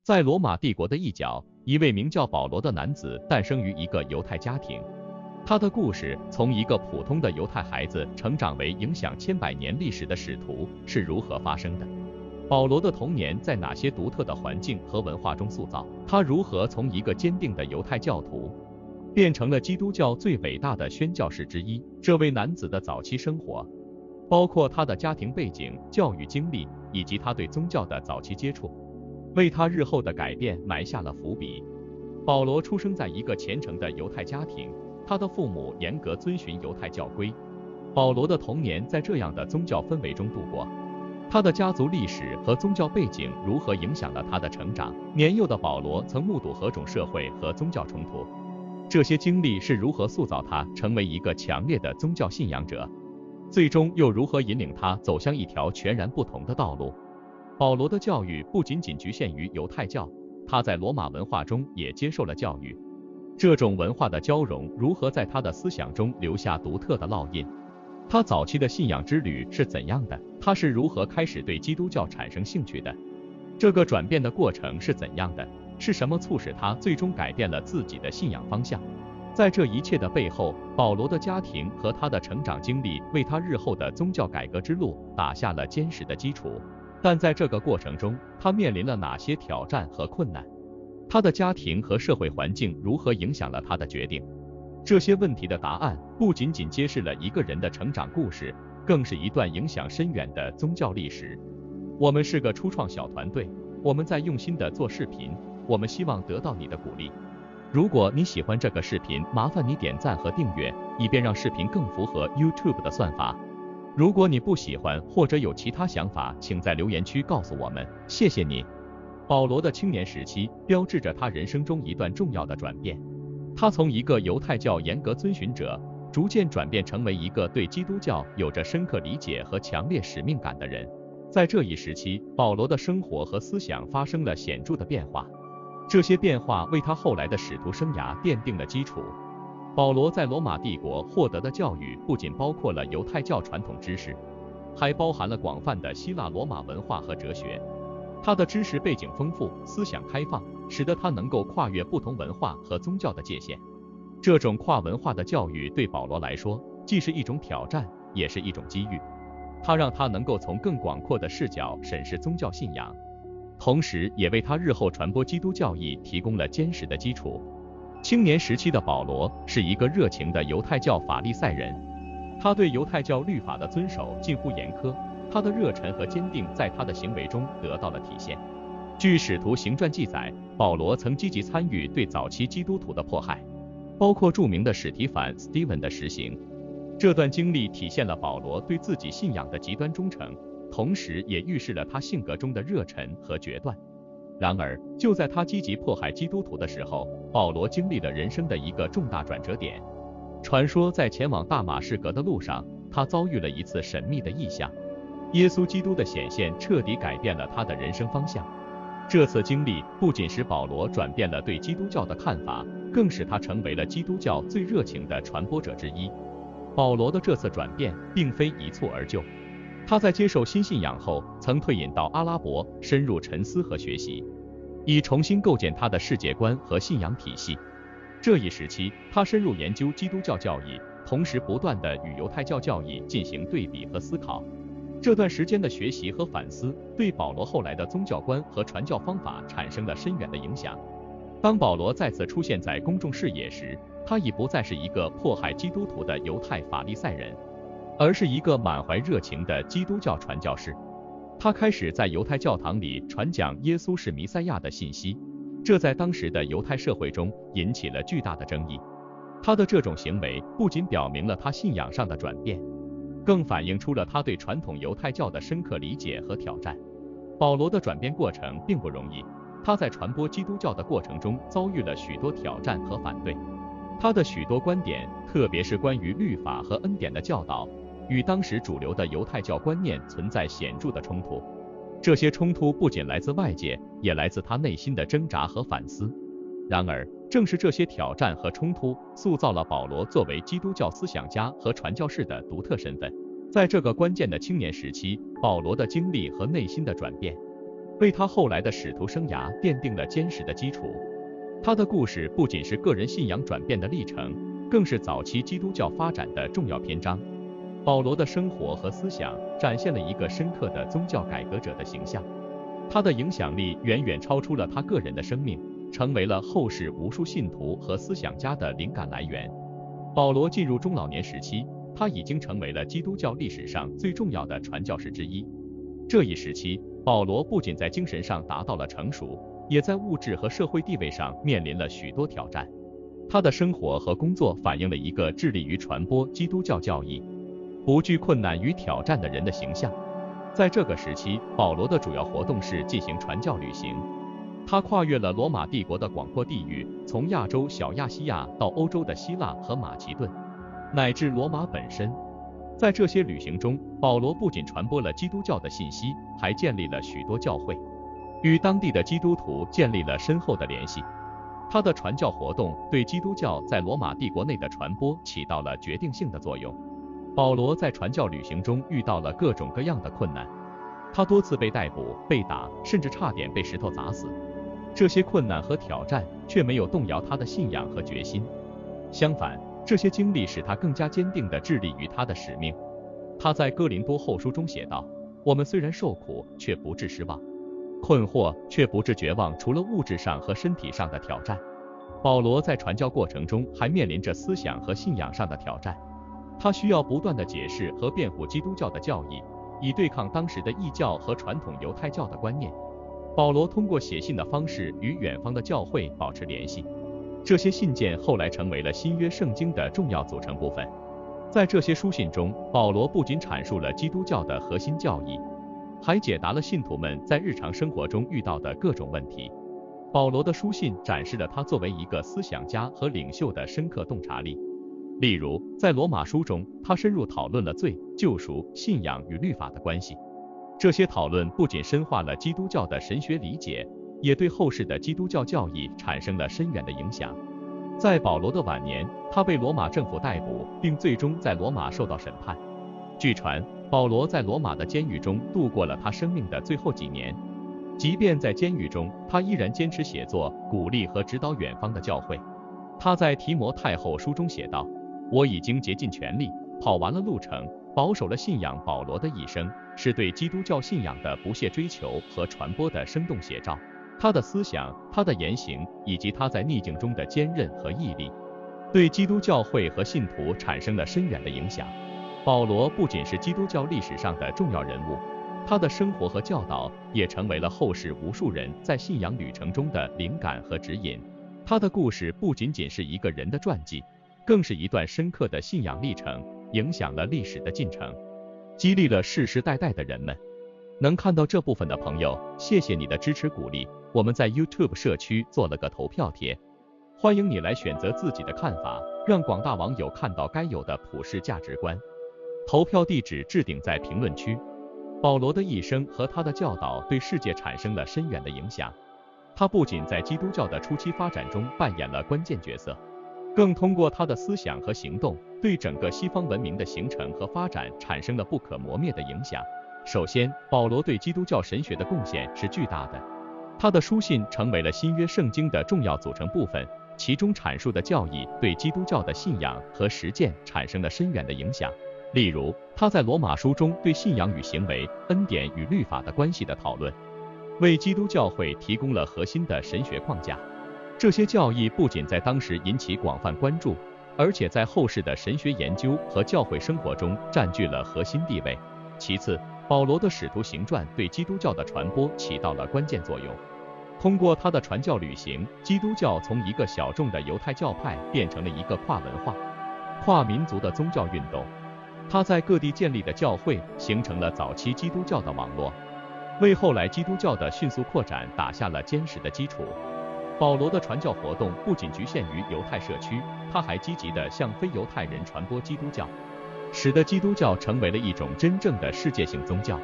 在罗马帝国的一角，一位名叫保罗的男子诞生于一个犹太家庭。他的故事从一个普通的犹太孩子成长为影响千百年历史的使徒是如何发生的？保罗的童年在哪些独特的环境和文化中塑造？他如何从一个坚定的犹太教徒变成了基督教最伟大的宣教士之一？这位男子的早期生活，包括他的家庭背景、教育经历以及他对宗教的早期接触，为他日后的改变埋下了伏笔。保罗出生在一个虔诚的犹太家庭，他的父母严格遵循犹太教规。保罗的童年在这样的宗教氛围中度过。他的家族历史和宗教背景如何影响了他的成长？年幼的保罗曾目睹何种社会和宗教冲突？这些经历是如何塑造他成为一个强烈的宗教信仰者？最终又如何引领他走向一条全然不同的道路？保罗的教育不仅仅局限于犹太教，他在罗马文化中也接受了教育。这种文化的交融如何在他的思想中留下独特的烙印？他早期的信仰之旅是怎样的？他是如何开始对基督教产生兴趣的？这个转变的过程是怎样的？是什么促使他最终改变了自己的信仰方向？在这一切的背后，保罗的家庭和他的成长经历为他日后的宗教改革之路打下了坚实的基础。但在这个过程中，他面临了哪些挑战和困难？他的家庭和社会环境如何影响了他的决定？这些问题的答案不仅仅揭示了一个人的成长故事，更是一段影响深远的宗教历史。我们是个初创小团队，我们在用心地做视频，我们希望得到你的鼓励。如果你喜欢这个视频，麻烦你点赞和订阅，以便让视频更符合 YouTube 的算法。如果你不喜欢或者有其他想法，请在留言区告诉我们，谢谢你。保罗的青年时期标志着他人生中一段重要的转变。他从一个犹太教严格遵循者，逐渐转变成为一个对基督教有着深刻理解和强烈使命感的人。在这一时期，保罗的生活和思想发生了显著的变化，这些变化为他后来的使徒生涯奠定了基础。保罗在罗马帝国获得的教育不仅包括了犹太教传统知识，还包含了广泛的希腊罗马文化和哲学。他的知识背景丰富，思想开放，使得他能够跨越不同文化和宗教的界限。这种跨文化的教育对保罗来说，既是一种挑战，也是一种机遇。它让他能够从更广阔的视角审视宗教信仰，同时也为他日后传播基督教义提供了坚实的基础。青年时期的保罗是一个热情的犹太教法利赛人，他对犹太教律法的遵守近乎严苛，他的热忱和坚定在他的行为中得到了体现。据使徒行传记载，保罗曾积极参与对早期基督徒的迫害，包括著名的史提反 Stephen 的实行。这段经历体现了保罗对自己信仰的极端忠诚，同时也预示了他性格中的热忱和决断。然而，就在他积极迫害基督徒的时候，保罗经历了人生的一个重大转折点。传说在前往大马士革的路上，他遭遇了一次神秘的异象，耶稣基督的显现彻底改变了他的人生方向。这次经历不仅使保罗转变了对基督教的看法，更使他成为了基督教最热情的传播者之一。保罗的这次转变并非一蹴而就，他在接受新信仰后，曾退隐到阿拉伯，深入沉思和学习，以重新构建他的世界观和信仰体系。这一时期，他深入研究基督教教义，同时不断地与犹太教教义进行对比和思考。这段时间的学习和反思，对保罗后来的宗教观和传教方法产生了深远的影响。当保罗再次出现在公众视野时，他已不再是一个迫害基督徒的犹太法利赛人，而是一个满怀热情的基督教传教士。他开始在犹太教堂里传讲耶稣是弥赛亚的信息，这在当时的犹太社会中引起了巨大的争议。他的这种行为不仅表明了他信仰上的转变，更反映出了他对传统犹太教的深刻理解和挑战。保罗的转变过程并不容易，他在传播基督教的过程中遭遇了许多挑战和反对。他的许多观点，特别是关于律法和恩典的教导，与当时主流的犹太教观念存在显著的冲突。这些冲突不仅来自外界，也来自他内心的挣扎和反思。然而，正是这些挑战和冲突，塑造了保罗作为基督教思想家和传教士的独特身份。在这个关键的青年时期，保罗的经历和内心的转变，为他后来的使徒生涯奠定了坚实的基础。他的故事不仅是个人信仰转变的历程，更是早期基督教发展的重要篇章。保罗的生活和思想展现了一个深刻的宗教改革者的形象，他的影响力远远超出了他个人的生命，成为了后世无数信徒和思想家的灵感来源。保罗进入中老年时期，他已经成为了基督教历史上最重要的传教士之一。这一时期，保罗不仅在精神上达到了成熟，也在物质和社会地位上面临了许多挑战。他的生活和工作反映了一个致力于传播基督教教义、不惧困难与挑战的人的形象。在这个时期，保罗的主要活动是进行传教旅行。他跨越了罗马帝国的广阔地域，从亚洲小亚细亚到欧洲的希腊和马其顿，乃至罗马本身。在这些旅行中，保罗不仅传播了基督教的信息，还建立了许多教会，与当地的基督徒建立了深厚的联系。他的传教活动对基督教在罗马帝国内的传播起到了决定性的作用。保罗在传教旅行中遇到了各种各样的困难，他多次被逮捕、被打，甚至差点被石头砸死。这些困难和挑战却没有动摇他的信仰和决心，相反，这些经历使他更加坚定地致力于他的使命。他在哥林多后书中写道：我们虽然受苦，却不致失望，困惑却不致绝望，除了物质上和身体上的挑战。保罗在传教过程中还面临着思想和信仰上的挑战，他需要不断地解释和辩护基督教的教义，以对抗当时的异教和传统犹太教的观念。保罗通过写信的方式与远方的教会保持联系，这些信件后来成为了新约圣经的重要组成部分。在这些书信中，保罗不仅阐述了基督教的核心教义，还解答了信徒们在日常生活中遇到的各种问题。保罗的书信展示了他作为一个思想家和领袖的深刻洞察力。例如，在罗马书中，他深入讨论了罪、救赎、信仰与律法的关系。这些讨论不仅深化了基督教的神学理解，也对后世的基督教教义产生了深远的影响。在保罗的晚年，他被罗马政府逮捕，并最终在罗马受到审判。据传，保罗在罗马的监狱中度过了他生命的最后几年。即便在监狱中，他依然坚持写作，鼓励和指导远方的教会。他在提摩太后书中写道：我已经竭尽全力，跑完了路程，保守了信仰。保罗的一生是对基督教信仰的不懈追求和传播的生动写照。他的思想、他的言行以及他在逆境中的坚韧和毅力，对基督教会和信徒产生了深远的影响。保罗不仅是基督教历史上的重要人物，他的生活和教导也成为了后世无数人在信仰旅程中的灵感和指引。他的故事不仅仅是一个人的传记，更是一段深刻的信仰历程，影响了历史的进程，激励了世世代代的人们。能看到这部分的朋友，谢谢你的支持鼓励。我们在 YouTube 社区做了个投票帖，欢迎你来选择自己的看法，让广大网友看到该有的普世价值观。投票地址置顶在评论区。保罗的一生和他的教导对世界产生了深远的影响。他不仅在基督教的初期发展中扮演了关键角色，更通过他的思想和行动，对整个西方文明的形成和发展产生了不可磨灭的影响。首先，保罗对基督教神学的贡献是巨大的。他的书信成为了新约圣经的重要组成部分，其中阐述的教义对基督教的信仰和实践产生了深远的影响。例如，他在罗马书中对信仰与行为、恩典与律法的关系的讨论，为基督教会提供了核心的神学框架。这些教义不仅在当时引起广泛关注，而且在后世的神学研究和教会生活中占据了核心地位。其次，保罗的使徒行传对基督教的传播起到了关键作用。通过他的传教旅行，基督教从一个小众的犹太教派变成了一个跨文化、跨民族的宗教运动。他在各地建立的教会形成了早期基督教的网络，为后来基督教的迅速扩展打下了坚实的基础。保罗的传教活动不仅局限于犹太社区，他还积极地向非犹太人传播基督教，使得基督教成为了一种真正的世界性宗教。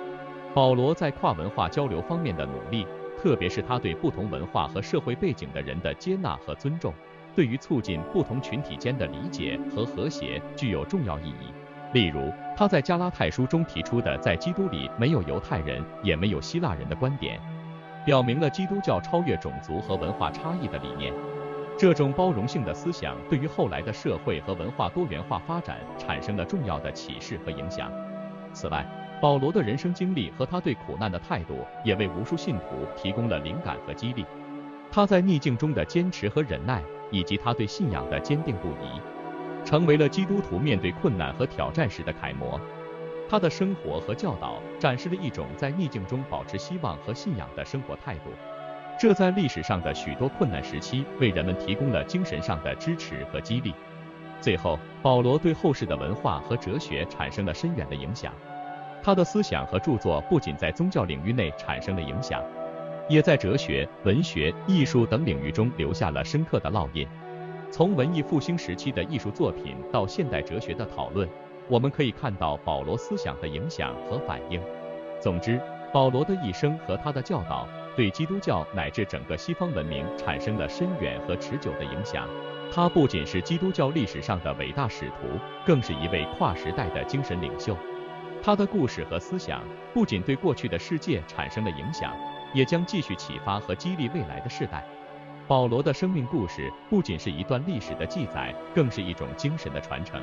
保罗在跨文化交流方面的努力，特别是他对不同文化和社会背景的人的接纳和尊重，对于促进不同群体间的理解和和谐具有重要意义。例如，他在加拉太书中提出的在基督里没有犹太人也没有希腊人的观点，表明了基督教超越种族和文化差异的理念。这种包容性的思想对于后来的社会和文化多元化发展产生了重要的启示和影响。此外，保罗的人生经历和他对苦难的态度也为无数信徒提供了灵感和激励。他在逆境中的坚持和忍耐，以及他对信仰的坚定不移，成为了基督徒面对困难和挑战时的楷模。他的生活和教导展示了一种在逆境中保持希望和信仰的生活态度，这在历史上的许多困难时期为人们提供了精神上的支持和激励。最后，保罗对后世的文化和哲学产生了深远的影响。他的思想和著作不仅在宗教领域内产生了影响，也在哲学、文学、艺术等领域中留下了深刻的烙印。从文艺复兴时期的艺术作品到现代哲学的讨论，我们可以看到保罗思想的影响和反应。总之，保罗的一生和他的教导对基督教乃至整个西方文明产生了深远和持久的影响。他不仅是基督教历史上的伟大使徒，更是一位跨时代的精神领袖。他的故事和思想不仅对过去的世界产生了影响，也将继续启发和激励未来的世代。保罗的生命故事不仅是一段历史的记载，更是一种精神的传承，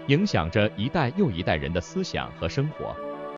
影响着一代又一代人的思想和生活。